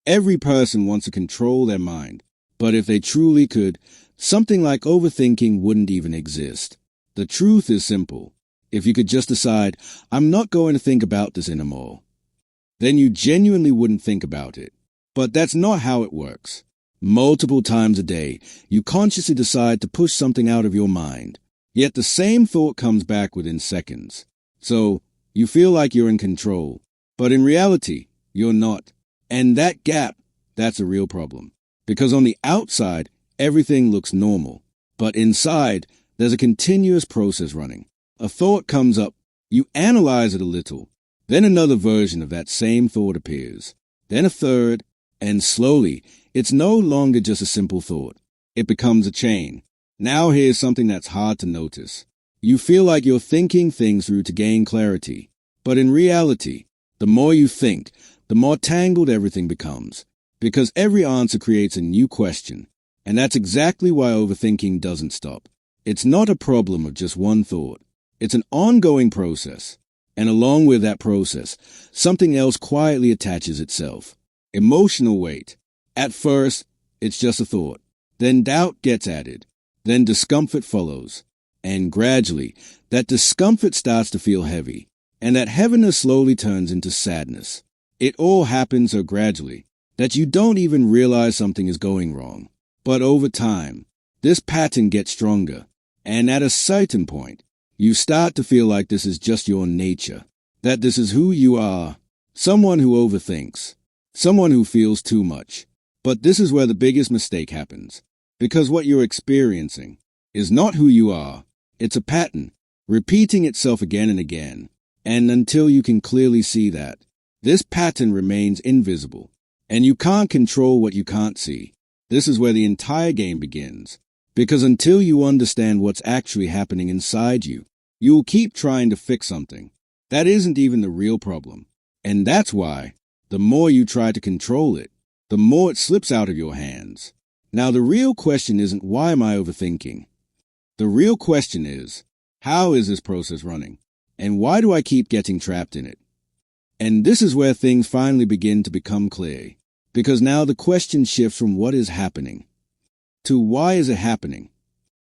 Every person wants to control their mind, but if they truly could, something like overthinking wouldn't even exist. The truth is simple. If you could just decide, I'm not going to think about this anymore, then you genuinely wouldn't think about it. But that's not how it works. Multiple times a day, you consciously decide to push something out of your mind, yet the same thought comes back within seconds. So, you feel like you're in control, but in reality, you're not. And that gap, that's a real problem. Because on the outside, everything looks normal. But inside, there's a continuous process running. A thought comes up, you analyze it a little. Then another version of that same thought appears. Then a third, and slowly, it's no longer just a simple thought. It becomes a chain. Now here's something that's hard to notice. You feel like you're thinking things through to gain clarity. But in reality, the more you think, the more tangled everything becomes, because every answer creates a new question, and that's exactly why overthinking doesn't stop. It's not a problem of just one thought. It's an ongoing process, and along with that process, something else quietly attaches itself. Emotional weight. At first, it's just a thought. Then doubt gets added. Then discomfort follows. And gradually, that discomfort starts to feel heavy, and that heaviness slowly turns into sadness. It all happens so gradually that you don't even realize something is going wrong. But over time, this pattern gets stronger, and at a certain point, you start to feel like this is just your nature, that this is who you are, someone who overthinks, someone who feels too much. But this is where the biggest mistake happens, because what you're experiencing is not who you are. It's a pattern, repeating itself again and again, and until you can clearly see that, this pattern remains invisible, and you can't control what you can't see. This is where the entire game begins, because until you understand what's actually happening inside you, you'll keep trying to fix something that isn't even the real problem. And that's why, the more you try to control it, the more it slips out of your hands. Now, the real question isn't, why am I overthinking? The real question is, how is this process running? And why do I keep getting trapped in it? And this is where things finally begin to become clear, because now the question shifts from what is happening to why is it happening?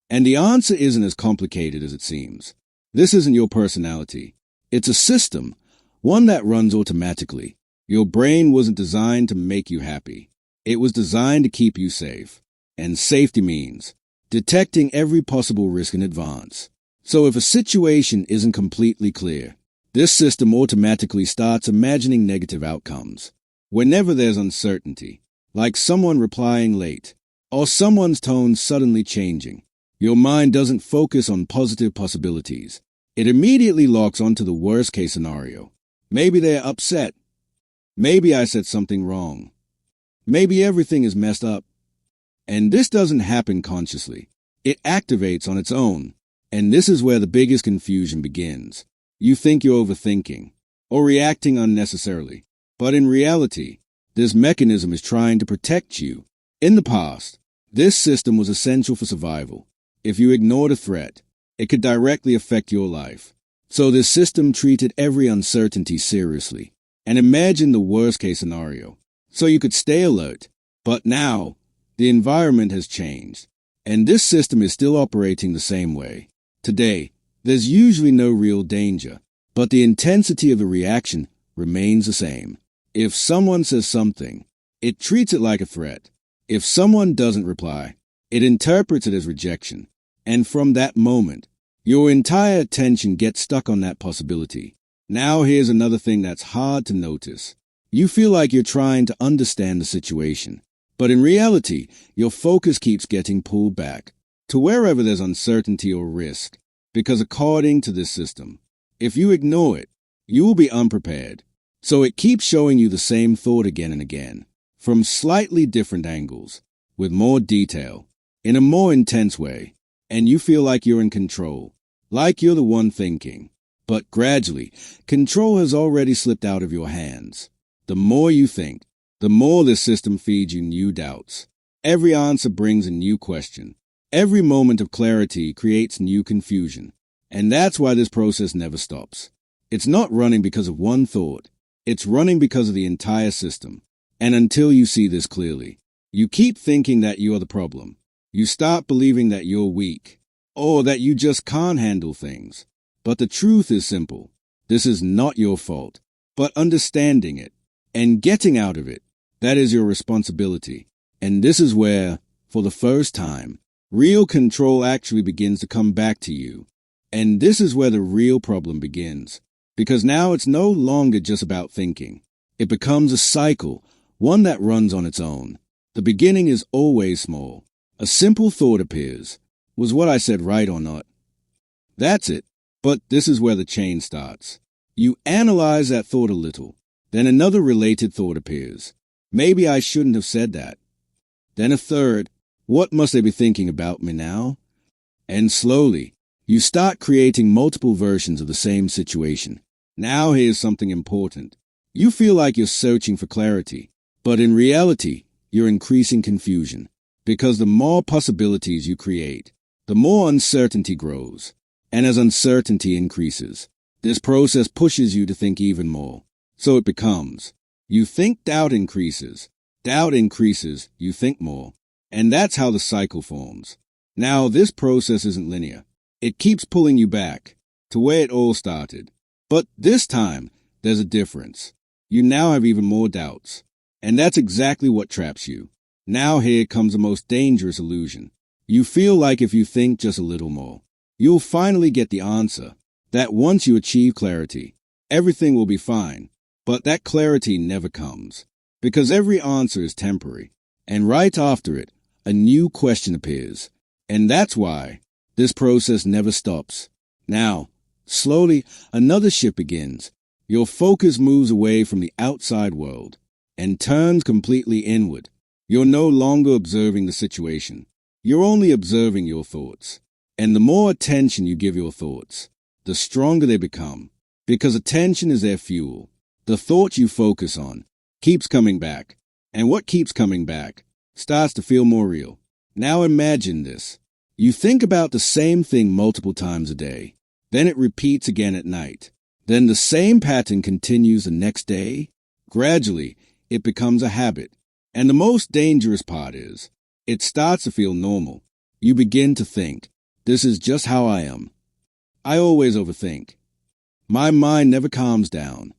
And the answer isn't as complicated as it seems. This isn't your personality. It's a system, one that runs automatically. Your brain wasn't designed to make you happy. It was designed to keep you safe. And safety means detecting every possible risk in advance. So if a situation isn't completely clear, this system automatically starts imagining negative outcomes. Whenever there's uncertainty, like someone replying late, or someone's tone suddenly changing, your mind doesn't focus on positive possibilities. It immediately locks onto the worst-case scenario. Maybe they're upset. Maybe I said something wrong. Maybe everything is messed up. And this doesn't happen consciously. It activates on its own. And this is where the biggest confusion begins. You think you're overthinking or reacting unnecessarily. But in reality, this mechanism is trying to protect you. In the past, this system was essential for survival. If you ignored a threat, it could directly affect your life. So this system treated every uncertainty seriously and imagined the worst-case scenario, so you could stay alert. But now, the environment has changed, and this system is still operating the same way. Today, there's usually no real danger, but the intensity of the reaction remains the same. If someone says something, it treats it like a threat. If someone doesn't reply, it interprets it as rejection. And from that moment, your entire attention gets stuck on that possibility. Now here's another thing that's hard to notice. You feel like you're trying to understand the situation, but in reality, your focus keeps getting pulled back to wherever there's uncertainty or risk. Because according to this system, if you ignore it, you will be unprepared. So it keeps showing you the same thought again and again, from slightly different angles, with more detail, in a more intense way, and you feel like you're in control, like you're the one thinking. But gradually, control has already slipped out of your hands. The more you think, the more this system feeds you new doubts. Every answer brings a new question. Every moment of clarity creates new confusion. And that's why this process never stops. It's not running because of one thought. It's running because of the entire system. And until you see this clearly, you keep thinking that you are the problem. You start believing that you're weak, or that you just can't handle things. But the truth is simple. This is not your fault, but understanding it and getting out of it, that is your responsibility. And this is where, for the first time, real control actually begins to come back to you. And this is where the real problem begins. Because now it's no longer just about thinking. It becomes a cycle, one that runs on its own. The beginning is always small. A simple thought appears. Was what I said right or not? That's it. But this is where the chain starts. You analyze that thought a little. Then another related thought appears. Maybe I shouldn't have said that. Then a third. What must they be thinking about me now? And slowly, you start creating multiple versions of the same situation. Now here's something important. You feel like you're searching for clarity, but in reality, you're increasing confusion. Because the more possibilities you create, the more uncertainty grows. And as uncertainty increases, this process pushes you to think even more. So it becomes, you think doubt increases, you think more. And that's how the cycle forms. Now, this process isn't linear. It keeps pulling you back to where it all started. But this time, there's a difference. You now have even more doubts. And that's exactly what traps you. Now here comes the most dangerous illusion. You feel like if you think just a little more, you'll finally get the answer. That once you achieve clarity, everything will be fine. But that clarity never comes. Because every answer is temporary. And right after it, a new question appears. And that's why this process never stops. Now, slowly, another shift begins. Your focus moves away from the outside world and turns completely inward. You're no longer observing the situation. You're only observing your thoughts. And the more attention you give your thoughts, the stronger they become. Because attention is their fuel. The thought you focus on keeps coming back. And what keeps coming back starts to feel more real. Now imagine this. You think about the same thing multiple times a day. Then it repeats again at night. Then the same pattern continues the next day. Gradually, it becomes a habit. And the most dangerous part is, it starts to feel normal. You begin to think, this is just how I am. I always overthink. My mind never calms down.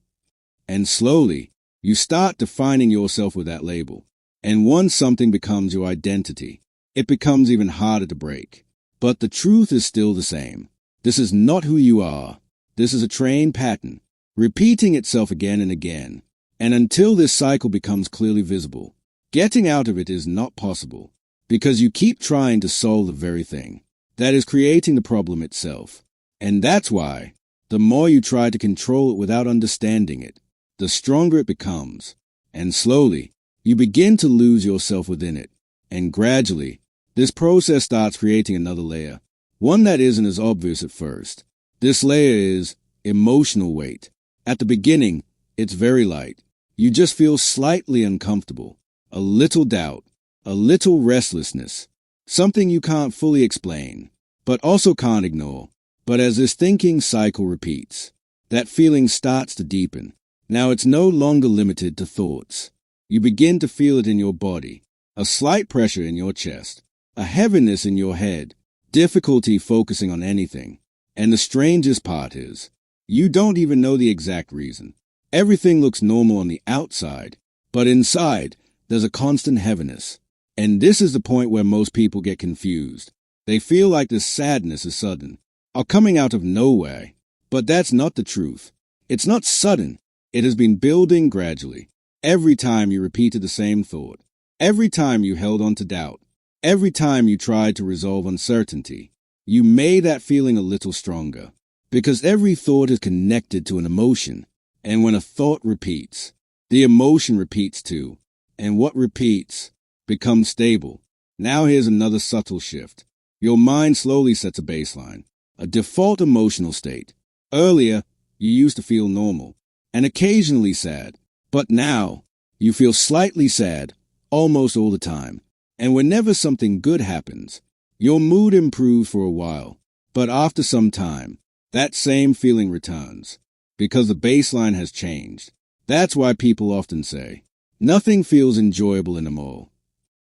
And slowly, you start defining yourself with that label. And once something becomes your identity, it becomes even harder to break. But the truth is still the same. This is not who you are. This is a trained pattern, repeating itself again and again. And until this cycle becomes clearly visible, getting out of it is not possible. Because you keep trying to solve the very thing that is creating the problem itself. And that's why, the more you try to control it without understanding it, the stronger it becomes. And slowly, you begin to lose yourself within it. And gradually, this process starts creating another layer, one that isn't as obvious at first. This layer is emotional weight. At the beginning, it's very light. You just feel slightly uncomfortable, a little doubt, a little restlessness, something you can't fully explain, but also can't ignore. But as this thinking cycle repeats, that feeling starts to deepen. Now it's no longer limited to thoughts. You begin to feel it in your body, a slight pressure in your chest, a heaviness in your head, difficulty focusing on anything. And the strangest part is, you don't even know the exact reason. Everything looks normal on the outside, but inside, there's a constant heaviness. And this is the point where most people get confused. They feel like this sadness is sudden, or coming out of nowhere. But that's not the truth. It's not sudden. It has been building gradually. Every time you repeated the same thought, every time you held on to doubt, every time you tried to resolve uncertainty, you made that feeling a little stronger. Because every thought is connected to an emotion. And when a thought repeats, the emotion repeats too. And what repeats becomes stable. Now here's another subtle shift. Your mind slowly sets a baseline, a default emotional state. Earlier, you used to feel normal and occasionally sad. But now, you feel slightly sad almost all the time. And whenever something good happens, your mood improves for a while. But after some time, that same feeling returns. Because the baseline has changed. That's why people often say, Nothing feels enjoyable anymore.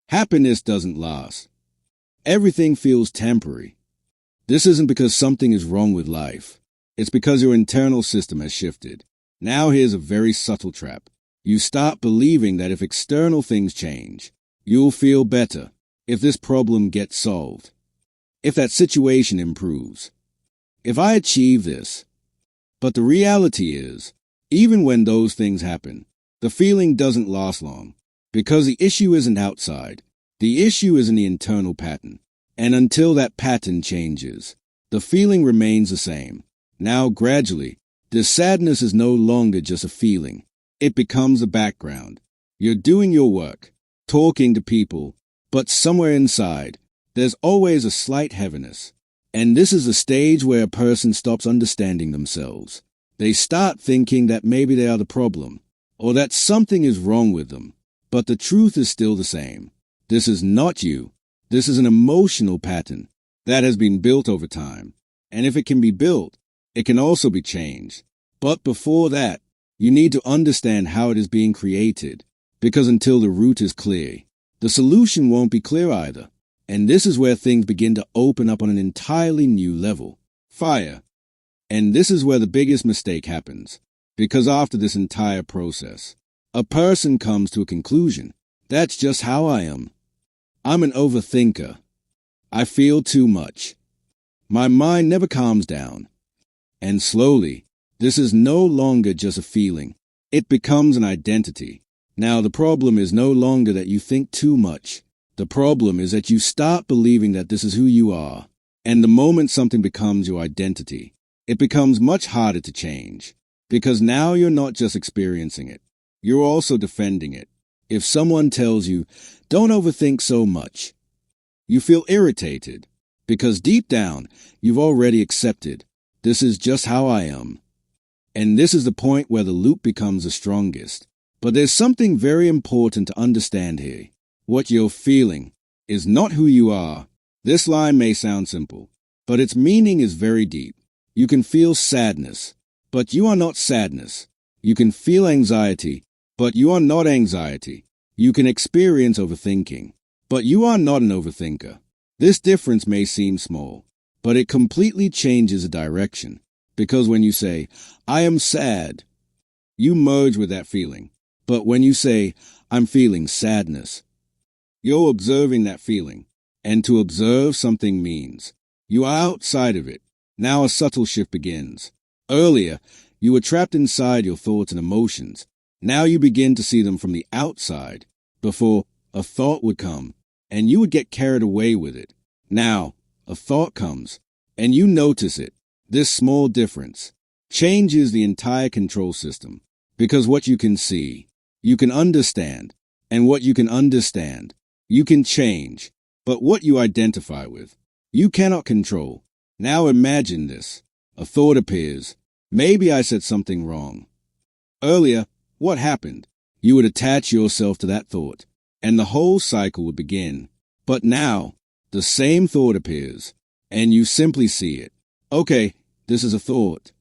Happiness doesn't last. Everything feels temporary. This isn't because something is wrong with life. It's because your internal system has shifted. Now here's a very subtle trap. You start believing that if external things change, you'll feel better. If this problem gets solved. If that situation improves. If I achieve this. But the reality is, even when those things happen, the feeling doesn't last long. Because the issue isn't outside. The issue is in the internal pattern. And until that pattern changes, the feeling remains the same. Now, gradually, this sadness is no longer just a feeling. It becomes a background. You're doing your work, talking to people, but somewhere inside, there's always a slight heaviness. And this is the stage where a person stops understanding themselves. They start thinking that maybe they are the problem, or that something is wrong with them. But the truth is still the same. This is not you. This is an emotional pattern that has been built over time. And if it can be built, it can also be changed. But before that, you need to understand how it is being created. Because until the root is clear, the solution won't be clear either. And this is where things begin to open up on an entirely new level. Fire. And this is where the biggest mistake happens. Because after this entire process, a person comes to a conclusion. That's just how I am. I'm an overthinker. I feel too much. My mind never calms down. And slowly, this is no longer just a feeling. It becomes an identity. Now, the problem is no longer that you think too much. The problem is that you start believing that this is who you are. And the moment something becomes your identity, it becomes much harder to change. Because now you're not just experiencing it. You're also defending it. If someone tells you, don't overthink so much, you feel irritated. Because deep down, you've already accepted, this is just how I am. And this is the point where the loop becomes the strongest. But there's something very important to understand here. What you're feeling is not who you are. This line may sound simple, but its meaning is very deep. You can feel sadness, but you are not sadness. You can feel anxiety, but you are not anxiety. You can experience overthinking, but you are not an overthinker. This difference may seem small, but it completely changes the direction. Because when you say, I am sad, you merge with that feeling. But when you say, I'm feeling sadness, you're observing that feeling. And to observe something means you are outside of it. Now a subtle shift begins. Earlier, you were trapped inside your thoughts and emotions. Now you begin to see them from the outside. Before, a thought would come, and you would get carried away with it. Now, a thought comes, and you notice it. This small difference changes the entire control system. Because what you can see, you can understand. And what you can understand, you can change. But what you identify with, you cannot control. Now imagine this. A thought appears. Maybe I said something wrong. Earlier, what happened? You would attach yourself to that thought, and the whole cycle would begin. But now, the same thought appears, and you simply see it. Okay, this is a thought.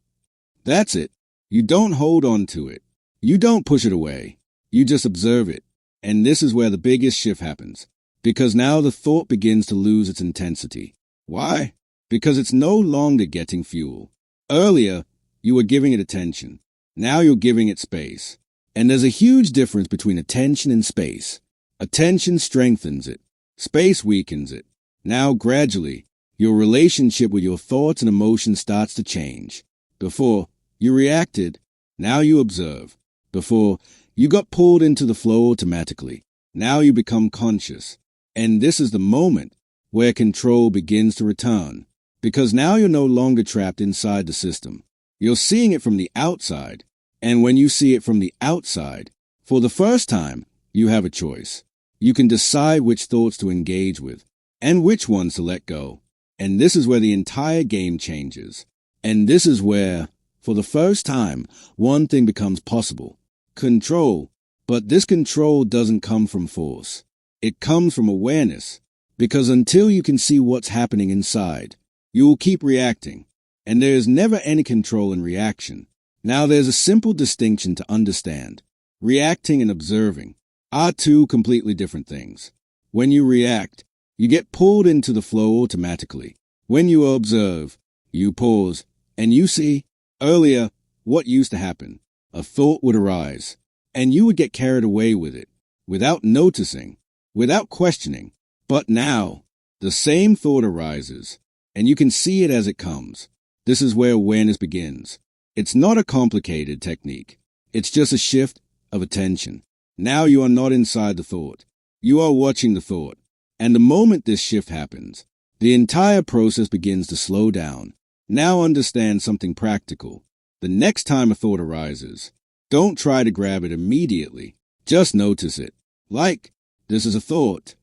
That's it. You don't hold on to it. You don't push it away. You just observe it. And this is where the biggest shift happens. Because now the thought begins to lose its intensity. Why? Because it's no longer getting fuel. Earlier, you were giving it attention. Now you're giving it space. And there's a huge difference between attention and space. Attention strengthens it. Space weakens it. Now, gradually, your relationship with your thoughts and emotions starts to change. Before, you reacted. Now you observe. Before, you got pulled into the flow automatically. Now you become conscious. And this is the moment where control begins to return. Because now you're no longer trapped inside the system. You're seeing it from the outside. And when you see it from the outside, for the first time, you have a choice. You can decide which thoughts to engage with and which ones to let go. And this is where the entire game changes. And this is where, for the first time, one thing becomes possible. Control. But this control doesn't come from force. It comes from awareness. Because until you can see what's happening inside, you will keep reacting. And there is never any control in reaction. Now there's a simple distinction to understand. Reacting and observing are two completely different things. When you react, you get pulled into the flow automatically. When you observe, you pause, and you see. Earlier, what used to happen? A thought would arise, and you would get carried away with it, without noticing, without questioning. But now, the same thought arises, and you can see it as it comes. This is where awareness begins. It's not a complicated technique. It's just a shift of attention. Now you are not inside the thought. You are watching the thought. And the moment this shift happens, the entire process begins to slow down. Now understand something practical. The next time a thought arises, don't try to grab it immediately. Just notice it. Like, this is a thought.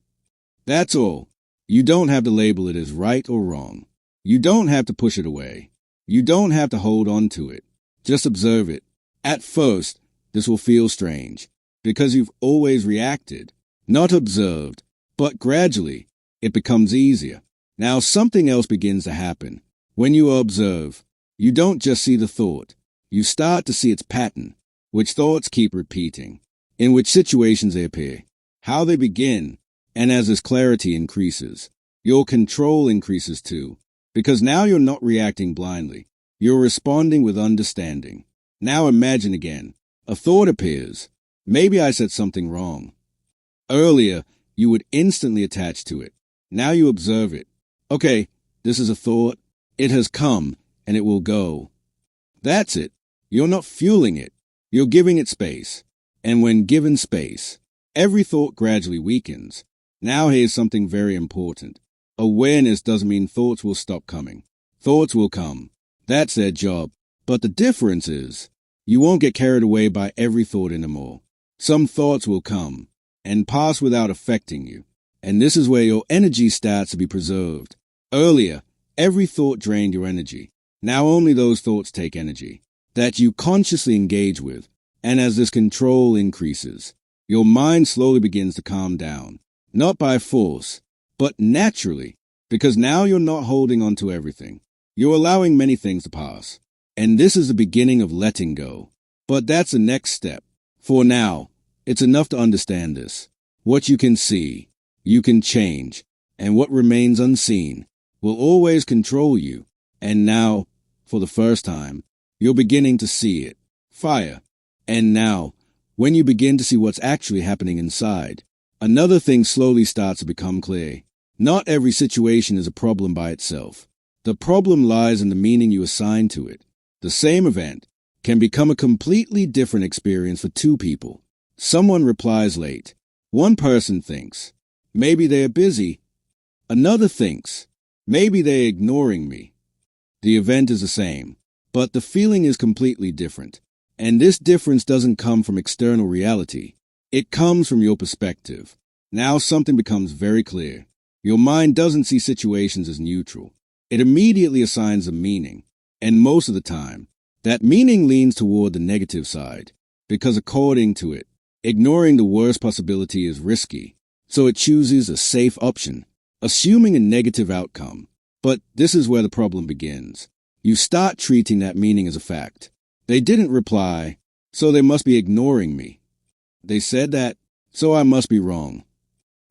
That's all. You don't have to label it as right or wrong. You don't have to push it away. You don't have to hold on to it. Just observe it. At first, this will feel strange, because you've always reacted, not observed, but gradually, it becomes easier. Now something else begins to happen. When you observe, you don't just see the thought. You start to see its pattern, which thoughts keep repeating, in which situations they appear, how they begin, and as this clarity increases, your control increases too, because now you're not reacting blindly. You're responding with understanding. Now imagine again. A thought appears. Maybe I said something wrong. Earlier, you would instantly attach to it. Now you observe it. Okay, this is a thought. It has come, and it will go. That's it. You're not fueling it. You're giving it space. And when given space, every thought gradually weakens. Now here's something very important. Awareness doesn't mean thoughts will stop coming. Thoughts will come. That's their job. But the difference is, you won't get carried away by every thought anymore. Some thoughts will come and pass without affecting you. And this is where your energy starts to be preserved. Earlier, every thought drained your energy. Now only those thoughts take energy that you consciously engage with. And as this control increases, your mind slowly begins to calm down. Not by force, but naturally. Because now you're not holding on to everything. You're allowing many things to pass. And this is the beginning of letting go. But that's the next step. For now, it's enough to understand this. What you can see, you can change. And what remains unseen will always control you. And now, for the first time, you're beginning to see it. Fire. And now, when you begin to see what's actually happening inside, another thing slowly starts to become clear. Not every situation is a problem by itself. The problem lies in the meaning you assign to it. The same event can become a completely different experience for two people. Someone replies late. One person thinks, maybe they are busy. Another thinks, maybe they're ignoring me. The event is the same, but the feeling is completely different. And this difference doesn't come from external reality. It comes from your perspective. Now something becomes very clear. Your mind doesn't see situations as neutral. It immediately assigns a meaning. And most of the time, that meaning leans toward the negative side, because according to it, ignoring the worst possibility is risky. So it chooses a safe option, assuming a negative outcome. But this is where the problem begins. You start treating that meaning as a fact. They didn't reply, so they must be ignoring me. They said that, so I must be wrong.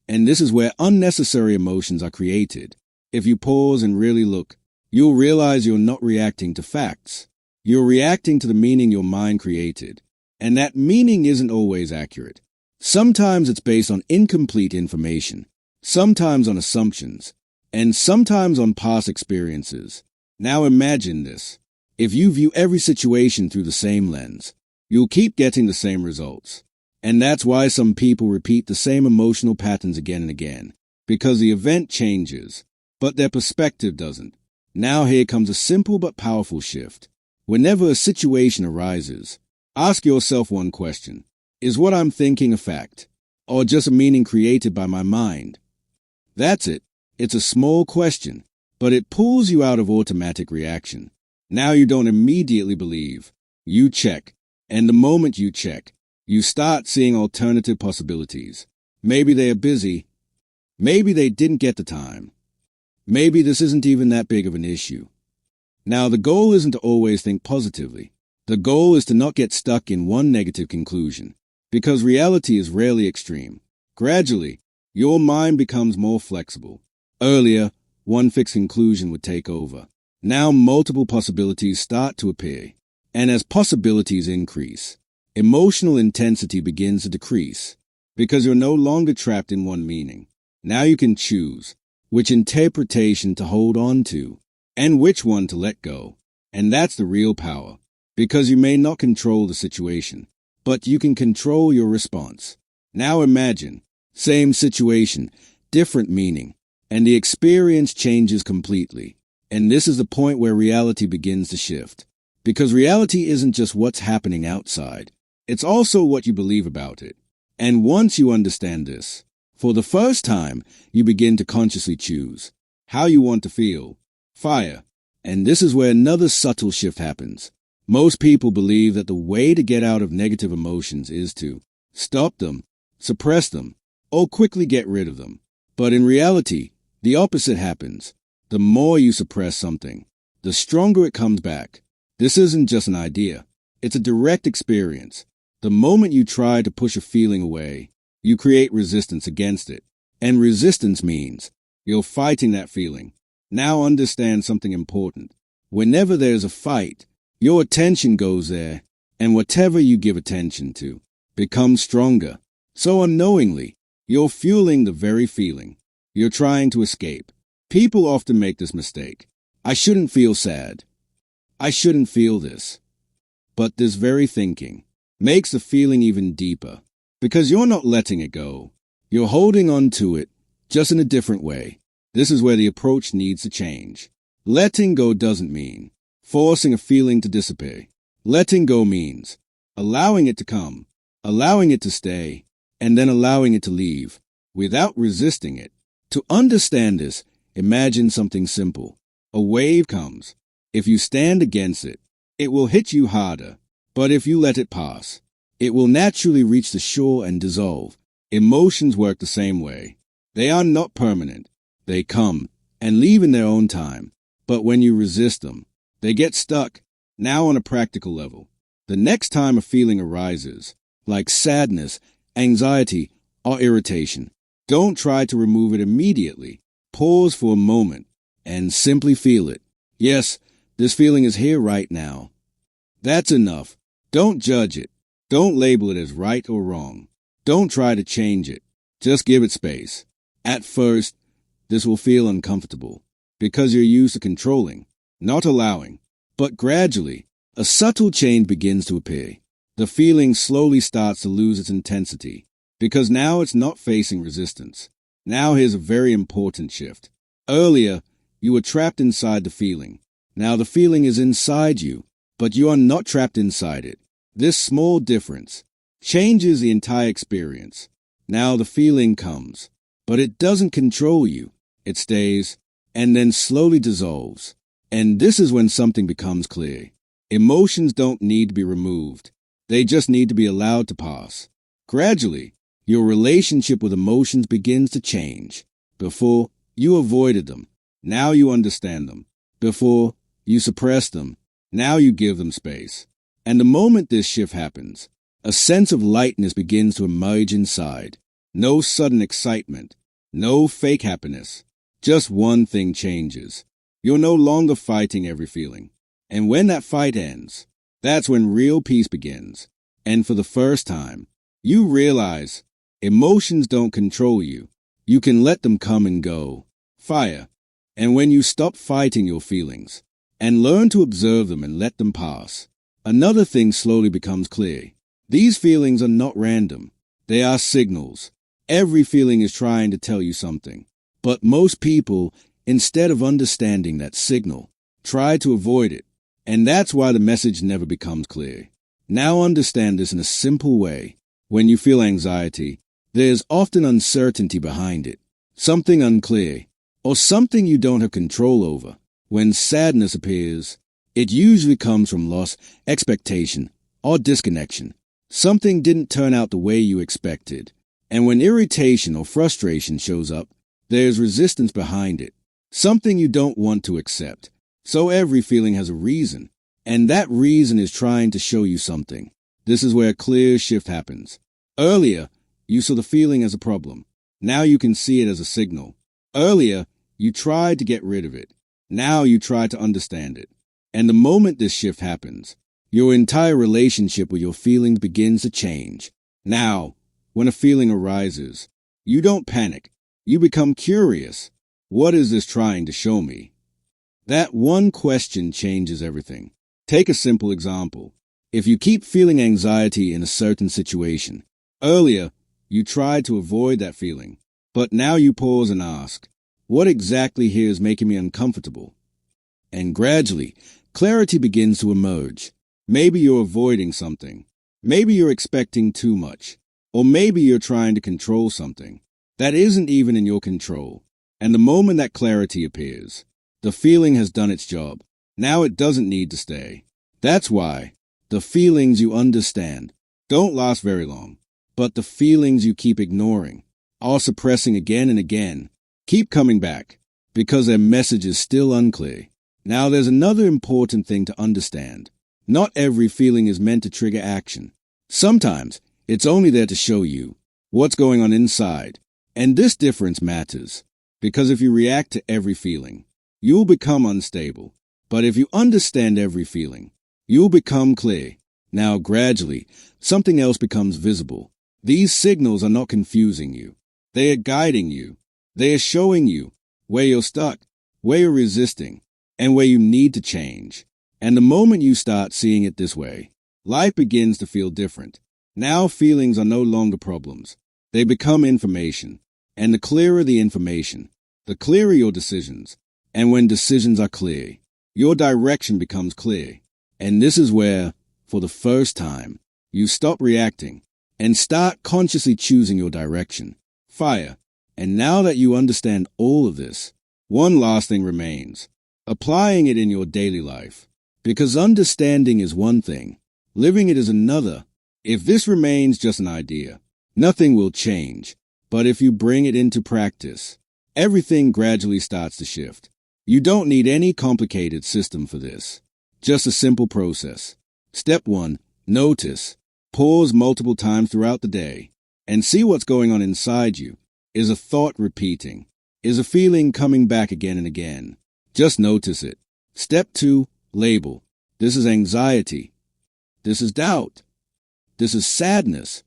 And this is where unnecessary emotions are created. If you pause and really look, you'll realize you're not reacting to facts. You're reacting to the meaning your mind created. And that meaning isn't always accurate. Sometimes it's based on incomplete information, sometimes on assumptions, and sometimes on past experiences. Now imagine this. If you view every situation through the same lens, you'll keep getting the same results. And that's why some people repeat the same emotional patterns again and again, because the event changes, but their perspective doesn't. Now here comes a simple but powerful shift. Whenever a situation arises, ask yourself one question. Is what I'm thinking a fact, or just a meaning created by my mind? That's it. It's a small question, but it pulls you out of automatic reaction. Now you don't immediately believe. You check, and the moment you check, you start seeing alternative possibilities. Maybe they are busy. Maybe they didn't get the time. Maybe this isn't even that big of an issue. Now, the goal isn't to always think positively. The goal is to not get stuck in one negative conclusion. because reality is rarely extreme. Gradually, your mind becomes more flexible. Earlier, one fixed conclusion would take over. Now multiple possibilities start to appear. And as possibilities increase, emotional intensity begins to decrease because you're no longer trapped in one meaning. Now you can choose which interpretation to hold on to and which one to let go. And that's the real power, because you may not control the situation, but you can control your response. Now imagine, same situation, different meaning, and the experience changes completely. And this is the point where reality begins to shift. Because reality isn't just what's happening outside, it's also what you believe about it. And once you understand this, for the first time, you begin to consciously choose how you want to feel. Fire. And this is where another subtle shift happens. Most people believe that the way to get out of negative emotions is to stop them, suppress them, or quickly get rid of them. But in reality, the opposite happens. The more you suppress something, the stronger it comes back. This isn't just an idea. It's a direct experience. The moment you try to push a feeling away, you create resistance against it. And resistance means you're fighting that feeling. Now understand something important. Whenever there's a fight, your attention goes there, and whatever you give attention to becomes stronger. So unknowingly, you're fueling the very feeling you're trying to escape. People often make this mistake. I shouldn't feel sad. I shouldn't feel this. But this very thinking makes the feeling even deeper, because you're not letting it go. You're holding on to it, just in a different way. This is where the approach needs to change. Letting go doesn't mean forcing a feeling to disappear. Letting go means allowing it to come, allowing it to stay, and then allowing it to leave, without resisting it. To understand this, imagine something simple. A wave comes. If you stand against it, it will hit you harder. But if you let it pass, it will naturally reach the shore and dissolve. Emotions work the same way. They are not permanent. They come and leave in their own time. But when you resist them, they get stuck. Now on a practical level, the next time a feeling arises, like sadness, anxiety, or irritation, don't try to remove it immediately. Pause for a moment and simply feel it. Yes, this feeling is here right now. That's enough. Don't judge it. Don't label it as right or wrong. Don't try to change it. Just give it space. At first, this will feel uncomfortable because you're used to controlling, not allowing. But gradually, a subtle change begins to appear. The feeling slowly starts to lose its intensity because now it's not facing resistance. Now here's a very important shift. Earlier, you were trapped inside the feeling. Now the feeling is inside you, but you are not trapped inside it. This small difference changes the entire experience. Now the feeling comes, but it doesn't control you. It stays and then slowly dissolves. And this is when something becomes clear. Emotions don't need to be removed. They just need to be allowed to pass. Gradually, your relationship with emotions begins to change. Before, you avoided them. Now you understand them. Before, you suppressed them. Now you give them space. And the moment this shift happens, a sense of lightness begins to emerge inside. No sudden excitement. No fake happiness. Just one thing changes. You're no longer fighting every feeling. And when that fight ends, that's when real peace begins. And for the first time, you realize emotions don't control you. You can let them come and go. Fire. And when you stop fighting your feelings and learn to observe them and let them pass, another thing slowly becomes clear. These feelings are not random. They are signals. Every feeling is trying to tell you something. But most people, instead of understanding that signal, try to avoid it. And that's why the message never becomes clear. Now understand this in a simple way. When you feel anxiety, there's often uncertainty behind it. Something unclear, or something you don't have control over. When sadness appears, it usually comes from loss, expectation, or disconnection. Something didn't turn out the way you expected. And when irritation or frustration shows up, there's resistance behind it. Something you don't want to accept. So every feeling has a reason, and that reason is trying to show you something. This is where a clear shift happens. Earlier, you saw the feeling as a problem. Now you can see it as a signal. Earlier, you tried to get rid of it. Now you try to understand it. And the moment this shift happens, your entire relationship with your feelings begins to change. Now, when a feeling arises, you don't panic. You become curious. What is this trying to show me? That one question changes everything. Take a simple example. If you keep feeling anxiety in a certain situation, earlier, you tried to avoid that feeling, but now you pause and ask, what exactly here is making me uncomfortable? And gradually, clarity begins to emerge. Maybe you're avoiding something. Maybe you're expecting too much. Or maybe you're trying to control something that isn't even in your control. And the moment that clarity appears, the feeling has done its job. Now it doesn't need to stay. That's why the feelings you understand don't last very long. But the feelings you keep ignoring, are suppressing again and again, keep coming back because their message is still unclear. Now there's another important thing to understand. Not every feeling is meant to trigger action. Sometimes it's only there to show you what's going on inside. And this difference matters because if you react to every feeling, you'll become unstable. But if you understand every feeling, you'll become clear. Now gradually, something else becomes visible. These signals are not confusing you. They are guiding you. They are showing you where you're stuck, where you're resisting, and where you need to change. And the moment you start seeing it this way, life begins to feel different. Now feelings are no longer problems. They become information. And the clearer the information, the clearer your decisions. And when decisions are clear, your direction becomes clear. And this is where, for the first time, you stop reacting and start consciously choosing your direction. Fire. And now that you understand all of this, one last thing remains. Applying it in your daily life. Because understanding is one thing, living it is another. If this remains just an idea, nothing will change. But if you bring it into practice, everything gradually starts to shift. You don't need any complicated system for this. Just a simple process. Step 1. Notice. Pause multiple times throughout the day and see what's going on inside you. Is a thought repeating? Is a feeling coming back again and again? Just notice it. Step 2. Label. This is anxiety. This is doubt. This is sadness.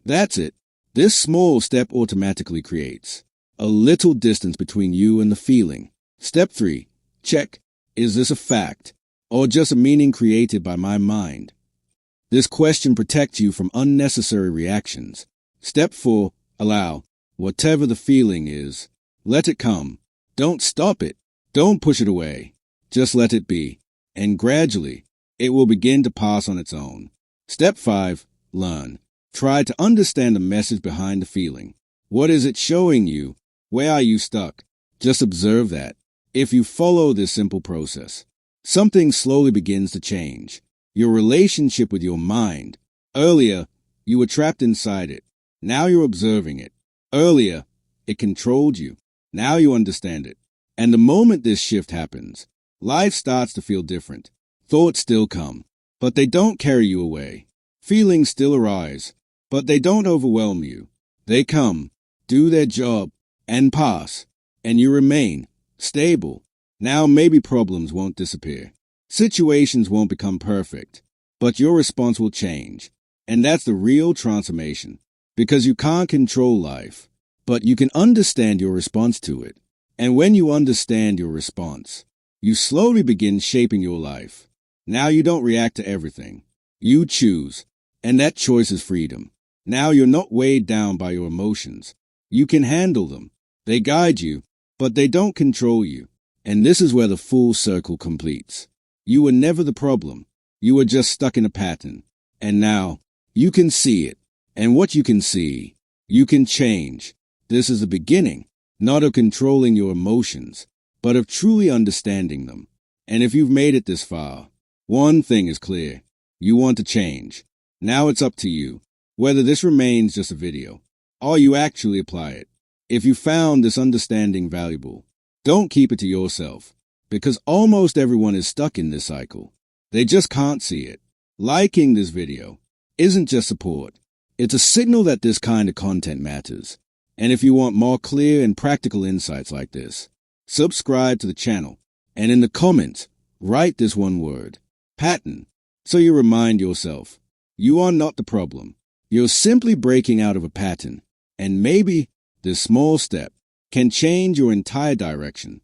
That's it. This small step automatically creates a little distance between you and the feeling. Step 3. Check. Is this a fact or just a meaning created by my mind? This question protects you from unnecessary reactions. Step 4. Allow. Whatever the feeling is, let it come. Don't stop it. Don't push it away. Just let it be. And gradually, it will begin to pass on its own. Step 5. Learn. Try to understand the message behind the feeling. What is it showing you? Where are you stuck? Just observe that. If you follow this simple process, something slowly begins to change. Your relationship with your mind. Earlier, you were trapped inside it. Now you're observing it. Earlier, it controlled you. Now you understand it. And the moment this shift happens, life starts to feel different. Thoughts still come, but they don't carry you away. Feelings still arise, but they don't overwhelm you. They come, do their job, and pass. And you remain stable. Now maybe problems won't disappear. Situations won't become perfect, but your response will change. And that's the real transformation. Because you can't control life, but you can understand your response to it. And when you understand your response, you slowly begin shaping your life. Now you don't react to everything. You choose. And that choice is freedom. Now you're not weighed down by your emotions. You can handle them. They guide you, but they don't control you. And this is where the full circle completes. You were never the problem. You were just stuck in a pattern. And now, you can see it. And what you can see, you can change. This is the beginning, not of controlling your emotions, but of truly understanding them. And if you've made it this far, one thing is clear. You want to change. Now it's up to you, whether this remains just a video, or you actually apply it. If you found this understanding valuable, don't keep it to yourself. Because almost everyone is stuck in this cycle. They just can't see it. Liking this video isn't just support. It's a signal that this kind of content matters. And if you want more clear and practical insights like this, subscribe to the channel. And in the comments, write this one word, pattern, so you remind yourself, you are not the problem. You're simply breaking out of a pattern. And maybe this small step can change your entire direction.